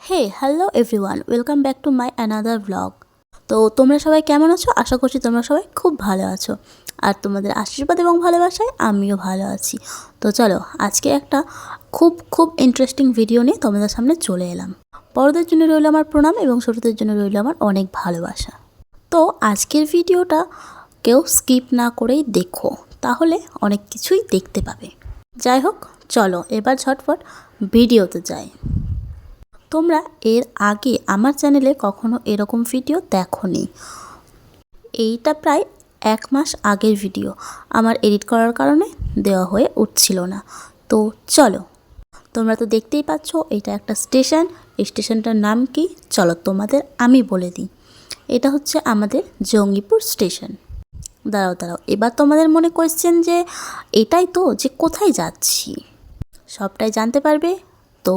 Hey hello everyone, welcome back to my another blog. তো তোমরা সবাই কেমন আছো? আশা করছি তোমরা সবাই খুব ভালো আছো, আর তোমাদের আশীর্বাদ এবং ভালোবাসায় আমিও ভালো আছি। তো চলো, আজকে একটা খুব খুব ইন্টারেস্টিং ভিডিও নিয়ে তোমাদের সামনে চলে এলাম। বড়দের জন্য রইল আমার প্রণাম এবং ছোটদের জন্য রইল আমার অনেক ভালোবাসা। তো আজকের ভিডিওটা কেউ স্কিপ না করেই দেখো, তাহলে অনেক কিছুই দেখতে পাবে। যাই হোক, চলো এবার ঝটফট ভিডিওতে যাই। তোমরা এর আগে আমার চ্যানেলে কখনো এরকম ভিডিও দেখোনি। এইটা প্রায় 1 মাস আগের ভিডিও, আমার এডিট করার কারণে দেওয়া হয়ে উঠছিল না। তো চলো, তোমরা তো দেখতেই পাচ্ছ এটা একটা স্টেশন। এই স্টেশনটার নাম কি চলো তোমাদের আমি বলে দিই। এটা হচ্ছে আমাদের জঙ্গিপুর স্টেশন। দাঁড়াও, এবার তোমাদের মনে কোয়েশ্চেন যে এটাই তো, যে কোথায় যাচ্ছি, সবটাই জানতে পারবে। তো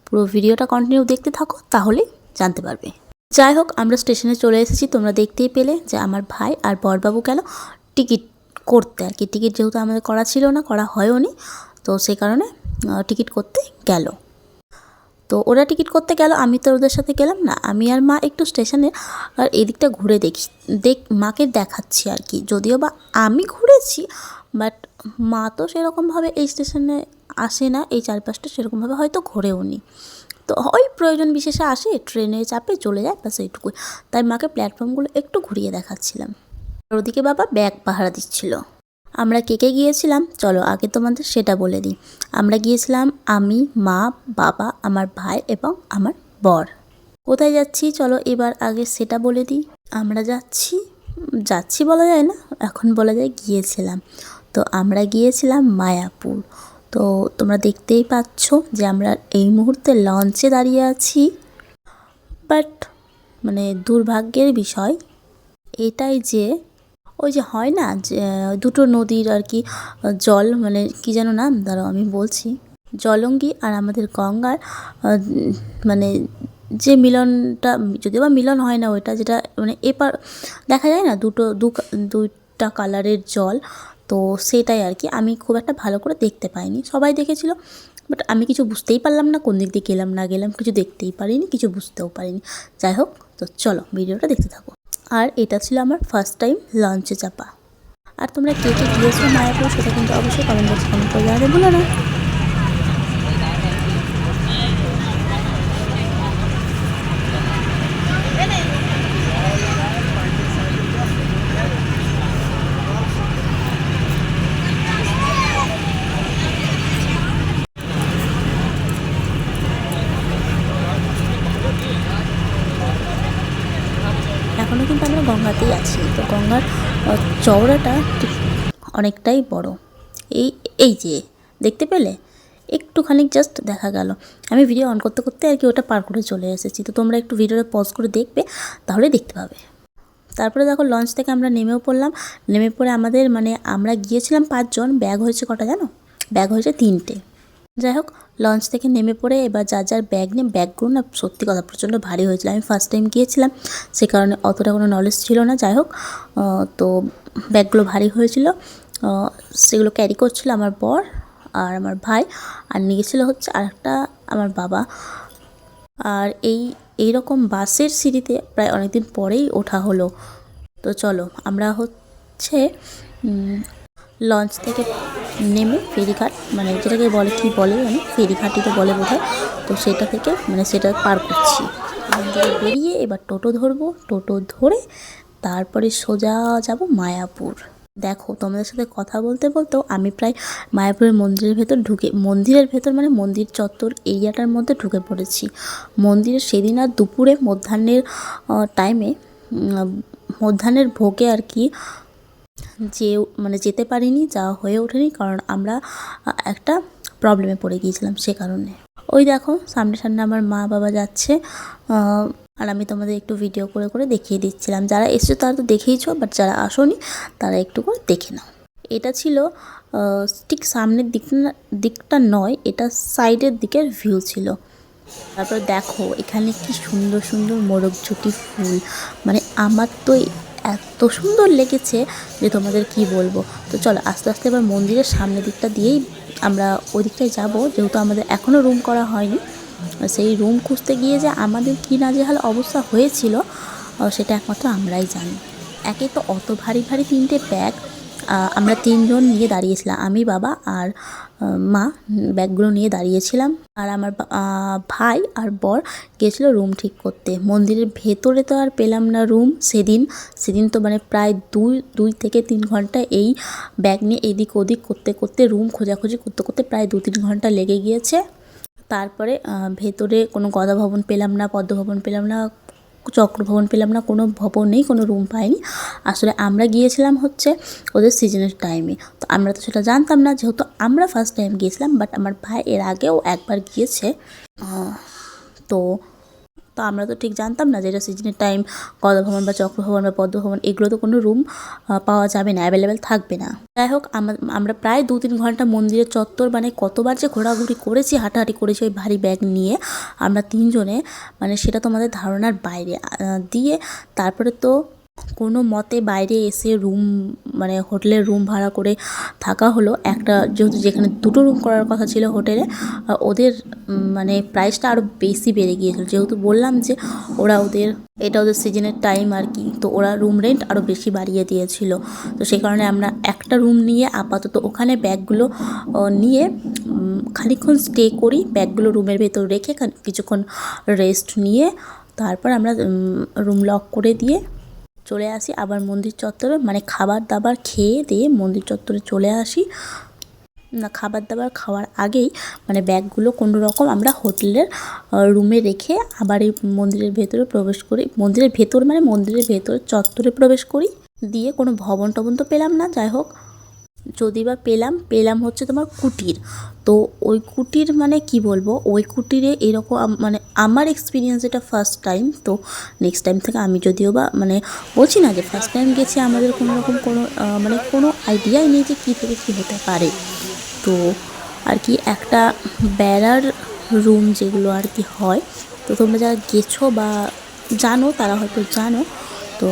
পুরো ভিডিওটা কন্টিনিউ দেখতে থাকো, তাহলে জানতে পারবে। যাই হোক, আমরা স্টেশনে চলে এসেছি। তোমরা দেখতেই পেলে যে আমার ভাই আর বরবাবু গেল টিকিট করতে, আর কি। টিকিট যেহেতু আমাদের করা ছিল না, করা হয়ও নি, তো সেই কারণে টিকিট করতে গেল। তো ওরা টিকিট করতে গেল, আমি তো ওদের সাথে গেলাম না। আমি আর মা একটু স্টেশনে আর এদিকটা ঘুরে মাকে দেখাচ্ছি আর কি। যদিও বা আমি ঘুরেছি, বাট মা তো সেরকমভাবে এই স্টেশনে আসে না, এই চারপাশটা সেরকমভাবে হয়তো ঘোরেও নি। তো ওই প্রয়োজন বিশেষে আসে, ট্রেনে চাপে চলে যায়, ব্যাস এইটুকুই। তাই মাকে প্ল্যাটফর্মগুলো একটু ঘুরিয়ে দেখাচ্ছিলাম। আর ওদিকে বাবা ব্যাগ পাহারা দিচ্ছিল। আমরা কে কে গিয়েছিলাম চলো আগে তোমাদের সেটা বলে দিই। আমরা গিয়েছিলাম আমি, মা, বাবা, আমার ভাই এবং আমার বর। কোথায় যাচ্ছি চলো এবার আগে সেটা বলে দিই। আমরা যাচ্ছি বলা যায় না, এখন বলা যায় গিয়েছিলাম। তো আমরা গিয়েছিলাম মায়াপুর। তো তোমরা দেখতেই পাচ্ছ যে আমরা এই মুহূর্তে লঞ্চে দাঁড়িয়ে আছি। বাট মানে দুর্ভাগ্যের বিষয় এটাই যে ওই যে হয় না যে দুটো নদীর আর কি জল, মানে কি যেন নাম, দাঁড়াও আমি বলছি, জলঙ্গি আর আমাদের গঙ্গার মানে যে মিলনটা, যদিও বা মিলন হয় না ওইটা, যেটা মানে এপার দেখা যায় না দুইটা কালারের জল। তো সেটাই আর কি। আমি খুব একটা ভালো করে দেখতে পাইনি, সবাই দেখেছিল, বাট আমি কিছু বুঝতেই পারলাম না, কোন দিক দিয়ে গেলাম না গেলাম কিছু দেখতেই পারিনি, কিছু বুঝতেও পারিনি। যাই হোক, তো চলো ভিডিওটা দেখতে থাকো। আর এটা ছিল আমার ফার্স্ট টাইম লঞ্চে চাপা। আর তোমরা কে কে গিয়েছো মায়াপুর সেটা কিন্তু অবশ্যই কমেন্ট বক্সে কমেন্ট করে জানাতে ভুলো না। এখনও কিন্তু আমরা গঙ্গাতেই আছি। তো গঙ্গার চওড়াটা ঠিক অনেকটাই বড়। এই এই যে দেখতে পেলে, একটুখানি জাস্ট দেখা গেল। আমি ভিডিও অন করতে করতে আর কি ওটা পার করে চলে এসেছি। তো তোমরা একটু ভিডিওটা পজ করে দেখবে, তাহলে দেখতে পাবে। তারপরে দেখো লঞ্চ থেকে আমরা নেমেও পড়লাম। নেমে পড়ে আমাদের মানে আমরা গিয়েছিলাম 5 জন, ব্যাগ হয়েছে কটা জানো? ব্যাগ হয়েছে 3টে। যাই হোক, লঞ্চ থেকে নেমে পড়ে এবার যার ব্যাগ নিয়ে, ব্যাগগুলো না সত্যি কথা প্রচণ্ড ভারী হয়েছিল। আমি ফার্স্ট টাইম গিয়েছিলাম, সে কারণে অতটা কোনো নলেজ ছিল না। যাই হোক, তো ব্যাগগুলো ভারী হয়েছিল। সেগুলো ক্যারি করছিল আমার বর আর আমার ভাই, আর নিয়ে গেছিলো হচ্ছে আরেকটা আমার বাবা। আর এই রকম বাসের সিঁড়িতে প্রায় অনেকদিন পরেই ওঠা হলো। তো চলো আমরা হচ্ছে লঞ্চ থেকে নেমে ফেরিঘাট, মানে যেটাকে বলে কি বলে মানে ফেরিঘাটই তো বলে বোধহয়। তো সেটা থেকে মানে সেটা পার করছি। ওখান থেকে বেরিয়ে এবার টোটো ধরবো, টোটো ধরে তারপরে সোজা যাব মায়াপুর। দেখো তোমাদের সাথে কথা বলতে বলতেও আমি প্রায় মায়াপুরের মন্দিরের ভেতর মানে মন্দির চত্বর এরিয়াটার মধ্যে ঢুকে পড়েছি। মন্দিরের সেদিন আর দুপুরে মধ্যাহ্নের টাইমে মধ্যাহ্নের ভোগে আর কি মানে যেতে পারিনি, যাওয়া হয়ে ওঠেনি, কারণ আমরা একটা প্রবলেমে পড়ে গিয়েছিলাম সে কারণে। ওই দেখো সামনে আমার মা বাবা যাচ্ছে, আর আমি তোমাদের একটু ভিডিও করে করে দেখিয়ে দিচ্ছিলাম। যারা এসেছো তারা তো দেখেইছো, বাট যারা আসোনি তারা একটু করে দেখে নাও। এটা ছিল ঠিক সামনের দিকটা নয়, এটা সাইডের দিকের ভিউ ছিল। তারপর দেখো এখানে কি সুন্দর সুন্দর মোরগঝুটি ফুল, মানে আমার তো এত সুন্দর লেগেছে যে তোমাদের কি বলবো। তো চলো আস্তে আস্তে এবার মন্দিরের সামনের দিকটা দিয়েই আমরা ওই দিকটায় যাবো, যেহেতু আমাদের এখনও রুম করা হয়নি। সেই রুম খুঁজতে গিয়ে যে আমাদের কী নাজেহাল অবস্থা হয়েছিল সেটা একমাত্র আমরাই জানি। একে তো অত ভারী ভারী 3টে ব্যাগ আমরা 3জন নিয়ে দাঁড়িয়েছিলাম, আমি, বাবা আর মা ব্যাগগুলো নিয়ে দাঁড়িয়েছিলাম। আর আমার ভাই আর বর গিয়েছিলো রুম ঠিক করতে। মন্দিরের ভেতরে তো আর পেলাম না রুম সেদিন তো মানে প্রায় 2 থেকে 3 ঘন্টা এই ব্যাগ নিয়ে এদিক ওদিক করতে করতে, রুম খোঁজাখুঁজি করতে করতে প্রায় 2-3 ঘন্টা লেগে গিয়েছে। তারপরে ভেতরে কোনো গদা ভবন পেলাম না, পদ্ম ভবন পেলাম না, চক্র ভবন পেলাম না, কোনো ভবন নেই, কোনো রুম পাইনি। আসলে আমরা গিয়েছিলাম হচ্ছে ওদের সিজনের টাইমে, তো আমরা তো সেটা জানতাম না, যেহেতু আমরা ফার্স্ট টাইম গিয়েছিলাম। বাট আমার ভাই এর আগেও একবার গিয়েছে, তো তো আমরা তো ঠিক জানতাম না যে এটা সিজনের টাইম গদা ভবন বা চক্র ভবন বা পদ্ম ভবন এগুলো তো কোনো রুম পাওয়া যাবে না, অ্যাভেলেবেল থাকবে না। যাই হোক, আমরা প্রায় 2-3 ঘন্টা মন্দিরের চত্বর মানে কতবার যে ঘোরাঘুরি করেছি, হাঁটাহাঁটি করেছি ওই ভারী ব্যাগ নিয়ে আমরা 3জনে, মানে সেটা তোমাদের ধারণার বাইরে। দিয়ে তারপরে তো কোনো মতে বাইরে এসে রুম মানে হোটেলের রুম ভাড়া করে থাকা হলো। একটা যেহেতু যেখানে 2টো রুম করার কথা ছিল হোটেলে, ওদের মানে প্রাইসটা আরও বেশি বেড়ে গিয়েছিল, যেহেতু বললাম যে এটা ওদের সিজনের টাইম আর কি, তো ওরা রুম রেন্ট আরও বেশি বাড়িয়ে দিয়েছিল। তো সেই কারণে আমরা একটা রুম নিয়ে আপাতত ওখানে ব্যাগগুলো নিয়ে খানিকক্ষণ স্টে করি, ব্যাগগুলো রুমের ভেতর রেখে কিছুক্ষণ রেস্ট নিয়ে তারপর আমরা রুম লক করে দিয়ে চলে আসি আবার মন্দির চত্বরে, মানে খাবার দাবার খেয়ে দিয়ে মন্দির চত্বরে চলে আসি। না, খাবার দাবার খাওয়ার আগেই মানে ব্যাগগুলো কোনো রকম আমরা হোটেলের রুমে রেখে আবার এই মন্দিরের ভেতরে প্রবেশ করি। মন্দিরের ভেতরে চত্বরে প্রবেশ করি। দিয়ে কোনো ভবন টবন তো পেলাম না। যাই হোক, যদি বা পেলাম হচ্ছে তোমার কুটির। তো ওই কুটির মানে কি বলবো, ওই কুটিরে এরকম মানে আমার এক্সপিরিয়েন্স এটা ফার্স্ট টাইম। তো নেক্সট টাইম থেকে আমি যদিও বা মানে বলছি না যে ফার্স্ট টাইম গেছি, আমাদের কোনো রকম মানে কোনো আইডিয়াই নেই যে কী থেকে কী হতে পারে। তো আর কি একটা বেড়ার রুম যেগুলো আর কি হয়, তো তোমরা যারা গেছো বা জানো তারা হয়তো জানো। তো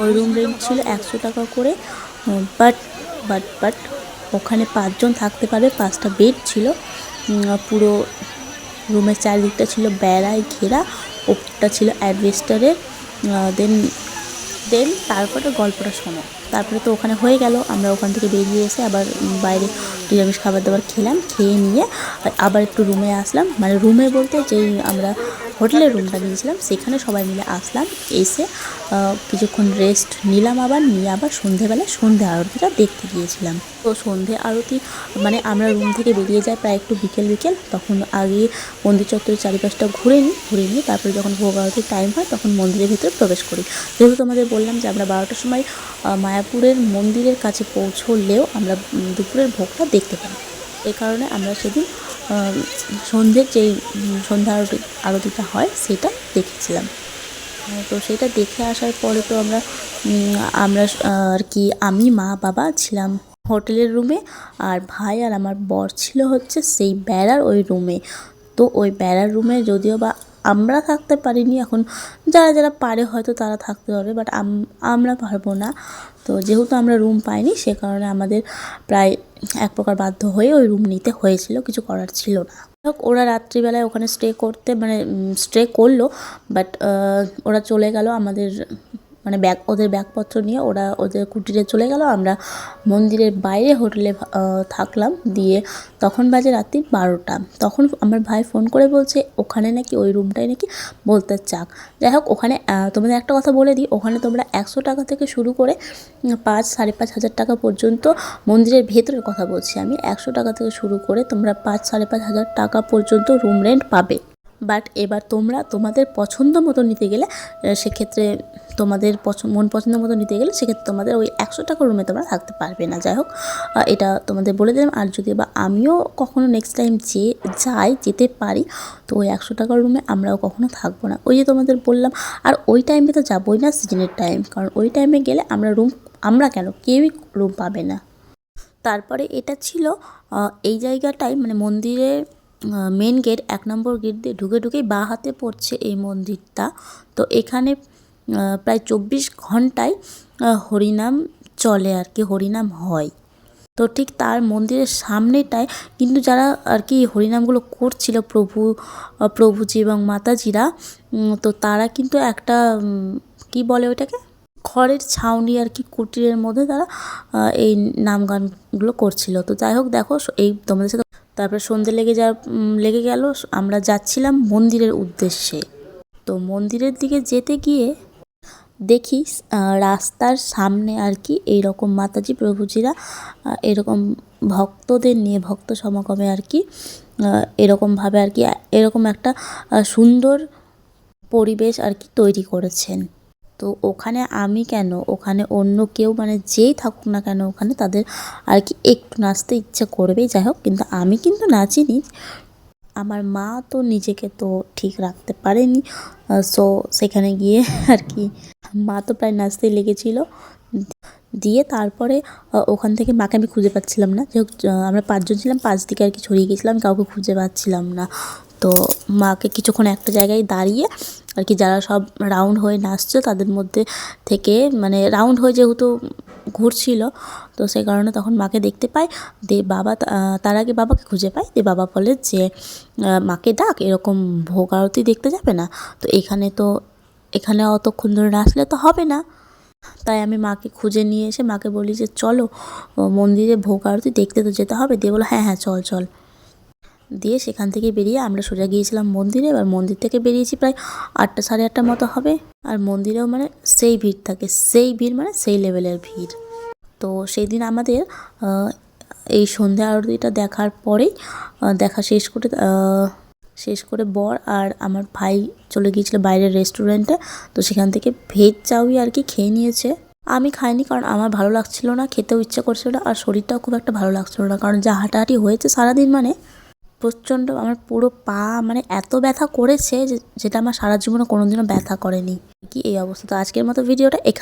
ওই রুম রেন্ট ছিল 100 টাকা করে। বাট ওখানে 5জন থাকতে পারবে, 5টা বেড ছিল। পুরো রুমের চারিদিকটা ছিল বেড়ায় ঘেরা, ওপরটা ছিল অ্যাডভেস্টারের। দেন তারপরে গল্পটা শোনো। তারপরে তো ওখানে হয়ে গেল, আমরা ওখান থেকে বেরিয়ে এসে আবার বাইরে নিরামিষ খাবার দাবার খেয়ে নিয়ে আবার একটু রুমে আসলাম। মানে রুমে বলতে যেই আমরা হোটেলের রুমটা নিয়েছিলাম সেখানে সবাই মিলে আসলাম। এসে কিছুক্ষণ রেস্ট নিলাম, নিয়ে আবার সন্ধেবেলা সন্ধে আরতিটা দেখতে গিয়েছিলাম। তো সন্ধে আরতি মানে আমরা রুম থেকে বেরিয়ে যাই প্রায় একটু বিকেল, তখন আগে মন্দির চত্বরের চারিপাশটা ঘুরে নিই। তারপরে যখন ভোগ আরতির টাইম হয় তখন মন্দিরের ভিতরে প্রবেশ করি। যেহেতু তোমাদের বললাম যে আমরা 12টার সময় মায়াপুরের মন্দিরের কাছে পৌঁছলেও আমরা দুপুরের ভোগটা দেখতে পাই। এই কারণে আমরা সেদিন সন্ধ্যের যেই সন্ধ্যা আরতিটা হয় সেটা দেখেছিলাম। তো সেটা দেখে আসার পরে তো আমরা আর কি আমি, মা, বাবা ছিলাম হোটেলের রুমে, আর ভাই আর আমার বর ছিল হচ্ছে সেই বেড়ার ওই রুমে। তো ওই বেড়ার রুমে যদিও বা আমরা থাকতে পারিনি, এখন যারা পারে হয়তো তারা থাকতে পারবে, বাট আমরা পারবো না। তো যেহেতু আমরা রুম পাইনি সে কারণে আমাদের প্রায় এক প্রকার বাধ্য হয়ে ওই রুম নিতে হয়েছিল, কিছু করার ছিল না। ওরা রাত্রিবেলায় ওখানে স্টে করলো, বাট ওরা চলে গেল আমাদের মানে ওদের ব্যাগপত্র নিয়ে ওরা ওদের কুটিরে চলে গেল। আমরা মন্দিরের বাইরে হোটেলে থাকলাম। দিয়ে তখন বাজে রাত্রি 12টা। তখন আমার ভাই ফোন করে বলছে ওখানে নাকি ওই রুমটাই নাকি বলতে চাক। যাই হোক, ওখানে তোমাদের একটা কথা বলে দিই, ওখানে তোমরা 100 টাকা থেকে শুরু করে 5-5.5 হাজার টাকা পর্যন্ত, মন্দিরের ভেতরের কথা বলছি আমি, 100 টাকা থেকে শুরু করে তোমরা 5-5.5 হাজার টাকা পর্যন্ত রুম রেন্ট পাবে। বাট এবার তোমরা তোমাদের পছন্দ মতো নিতে গেলে সেক্ষেত্রে তোমাদের মন পছন্দ মতো নিতে গেলে সেক্ষেত্রে তোমাদের ওই 100 টাকা রুমে তোমরা থাকতে পারবে না। যাই হোক, এটা তোমাদের বলে দিলাম। আর যদি বা আমিও কখনো নেক্সট টাইম যেতে পারি, তো ওই 100 টাকার রুমে আমরাও কখনো থাকবো না। ওই যে তোমাদের বললাম, আর ওই টাইমে তো যাবোই না, সিজনের টাইম, কারণ ওই টাইমে গেলে আমরা কেন কেউই রুম পাবে না। তারপরে এটা ছিল এই জায়গাটায় মানে মন্দিরের মেন গেট 1 নম্বর গেট দিয়ে ঢুকেই বাঁ হাতে পড়ছে এই মন্দিরটা। তো এখানে প্রায় 24 ঘন্টায় হরিনাম চলে আর কি, হরিনাম হয়। তো তো ঠিক তার মন্দিরের সামনেটায় কিন্তু যারা আর কি হরিনামগুলো করছিল প্রভুজি এবং মাতাজিরা, তো তারা কিন্তু একটা কি বলে ওইটাকে, খড়ের ছাউনি আর কি, কুটিরের মধ্যে তারা এই নাম গানগুলো করছিল। তো যাই হোক, দেখো এই তোমাদের সাথে তারপরে সন্ধে লেগে গেল, আমরা যাচ্ছিলাম মন্দিরের উদ্দেশ্যে। তো মন্দিরের দিকে যেতে গিয়ে দেখি রাস্তার সামনে আর কি এইরকম মাতাজি প্রভুজিরা এরকম ভক্তদের নিয়ে ভক্ত সমাগমে আর কি এরকমভাবে আর কি এরকম একটা সুন্দর পরিবেশ আর কি তৈরি করেছেন। তো ওখানে আমি কেন, ওখানে অন্য কেউ মানে যেই থাকুক না কেন ওখানে তাদের আর কি একটু নাচতে ইচ্ছা করবেই। যাই হোক, কিন্তু আমি কিন্তু নাচিনি। আমার মা তো নিজেকে তো ঠিক রাখতে পারেনি, সো সেখানে গিয়ে আর কি মা তো প্রায় নাচতেই লেগেছিল। দিয়ে তারপরে ওখান থেকে মাকে আমি খুঁজে পাচ্ছিলাম না। যাই হোক, আমরা 5 জন ছিলাম, 5 দিকে আর কি ছড়িয়ে গেছিলাম, কাউকে খুঁজে পাচ্ছিলাম না। তো মাকে কিছুক্ষণ একটা জায়গায় দাঁড়িয়ে আর কি যারা সব রাউন্ড হয়ে নাচছে তাদের মধ্যে থেকে, মানে রাউন্ড হয়ে যেহেতু ঘুরছিল, তো সেই কারণে তখন মাকে দেখতে পাই। দিয়ে বাবা তার আগে বাবাকে খুঁজে পাই। দিয়ে বাবা বলে যে মাকে ডাক, এরকম ভোগ আরতি দেখতে যাবে না? তো এখানে অতক্ষণ ধরে নাচলে তো হবে না। তাই আমি মাকে খুঁজে নিয়ে এসে মাকে বলি যে চলো মন্দিরে ভোগ আরতি দেখতে তো যেতে হবে। দিয়ে বলো হ্যাঁ হ্যাঁ চল চল। দিয়ে সেখান থেকে বেরিয়ে আমরা সোজা গিয়েছিলাম মন্দিরে। এবার মন্দির থেকে বেরিয়েছি প্রায় 8টা সাড়ে 8টার মতো হবে। আর মন্দিরেও মানে সেই ভিড় থাকে, সেই ভিড় মানে সেই লেভেলের ভিড়। তো সেই দিন আমাদের এই সন্ধ্যা আরতিটা দেখার পরেই দেখা শেষ করে বর আর আমার ভাই চলে গিয়েছিল বাইরের রেস্টুরেন্টে। তো সেখান থেকে ভেজ চাউই আর কি খেয়ে নিয়েছে। আমি খাইনি, কারণ আমার ভালো লাগছিল না, খেতেও ইচ্ছা করছিল না, আর শরীরটাও খুব একটা ভালো লাগছিল না, কারণ যা হাঁটাহাঁটি হয়েছে সারাদিন মানে প্রচণ্ড আমার পুরো পা মানে এত ব্যথা করেছে যেটা আমার সারা জীবনে কোনোদিনও ব্যথা করেনি কি এই অবস্থা। তো আজকের মতো ভিডিওটা এখানে।